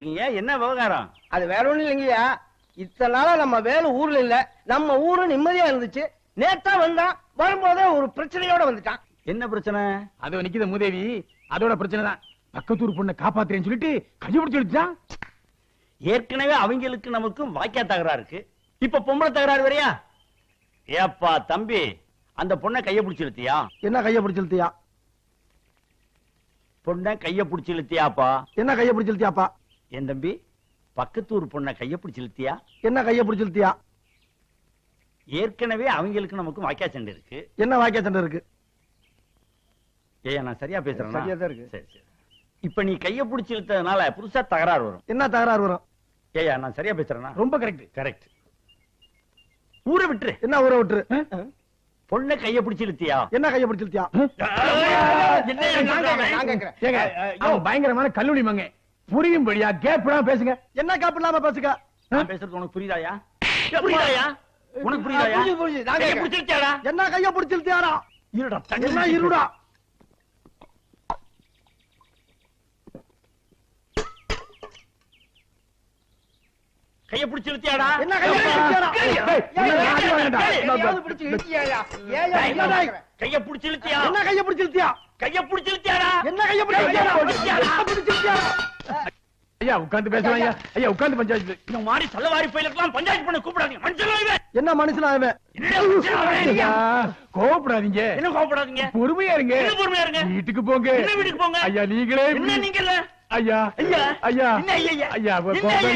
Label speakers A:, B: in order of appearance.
A: என்ன விவகாரம்?
B: அது வேற ஒண்ணும் இல்லைங்கய்யா. இத்தனை நாளா நம்ம வேலை ஊர்ல இல்ல, நம்ம ஊரு நிம்மதியா இருந்துச்சு. நேத்தா வந்தான், வரும்போதே ஒரு பிரச்சனையோட வந்துட்டான்.
A: என்ன பிரச்சனை?
C: அது நிக்கித மூதேவி, அதோட பிரச்சனை தான். பக்கத்தூர் பொண்ணை காப்பாத்துறேன்னு சொல்லிட்டு கையை பிடிச்சு எடுத்துட்டான்.
A: ஏற்கனவே அவங்களுக்கு நமக்கும் வாய்க்கா தகராறு இருக்கு, இப்ப பொம்பளை தகராறு வரையா? ஏப்பா தம்பி, அந்த பொண்ணை கைய பிடிச்சு இழுத்தியா?
B: என்ன கைய பிடிச்சு இழுத்தியா?
A: பொண்ணை கைய பிடிச்சு இழுத்தியாப்பா?
B: என்ன கைய பிடிச்சு இழுத்தியாப்பா?
A: என் தம்பி, பக்கத்தூர் பொண்ணை கைய பிடிச்சு இழுத்தியா?
B: என்ன கைய பிடிச்சு இழுத்தியா?
A: ஏற்கனவே அவங்களுக்கு நமக்கும் வாய்க்கா சண்டை இருக்கு.
B: என்ன வாய்க்கா சண்டை இருக்கு?
A: ஏயா நான் சரியா பேசுறேன்?
B: சரியா தான் இருக்கு.
A: சரி சரி. இப்ப நீ கைய பிடிச்சு இழுத்ததுனால புதுசா தகராறு வரும்.
B: என்ன தகராறு வரும்?
A: ஏயா நான் சரியா பேசுறேன்னா?
C: ரொம்ப கரெக்ட்.
A: கரெக்ட். ஊரை விட்டுரு.
B: என்ன ஊரை விட்டுரு?
A: பொண்ணை கைய பிடிச்சு இழுத்தியா?
B: என்ன கைய பிடிச்சு இழுத்தியா?
C: அவன் பயங்கரமான கல்லூரி மங்க. புரியும்படியா கேப் பேசுங்க.
B: என்ன கேப் இல்லாம பேசுங்க.
A: நான் பேசுறது உனக்கு புரியுதாயா? புரியுதாயா? உனக்கு புரியுதாயா? கைய பிடிச்சு இழுத்தியாடா?
B: என்ன கைய பிடிச்சு இழுத்தியாடா?
A: இருடா,
B: என்ன இருடா?
A: கைய பிடிச்சு இழுத்தியாடா?
B: என்ன கைய பிடிச்சு இழுத்தியாடா?
A: கைய பிடிச்சு இழுத்தியா?
B: என்ன கைய பிடிச்சு இழுத்தியா?
A: கைய பிடிச்சு இழுத்தியாடா?
B: என்ன கைய பிடிச்சு இழுத்தியா?
C: ஐயா உட்கார்ந்து பேசலாம். ஐயா ஐயா உட்கார்ந்து பஞ்சாயத்து.
A: இந்த மாதிரி சல்லவாரி பயிலுக்கெல்லாம் பஞ்சாயத்து பண்ண கூப்பிடாதீங்க. மனுஷன்
B: என்ன மனுஷனா இவன்?
C: கோவப்படாதீங்க.
A: என்ன கோவப்படாதீங்க?
C: பொறுமையா இருங்க.
A: என்ன பொறுமையா இருங்க?
C: வீட்டுக்கு போங்க.
A: என்ன வீட்டுக்கு போங்க?
C: ஐயா நீங்களே
A: என்ன நீங்க இல்ல?
C: ஐயா
A: ஐயா
C: ஐயா
A: என்ன ஐயா?
C: ஐயா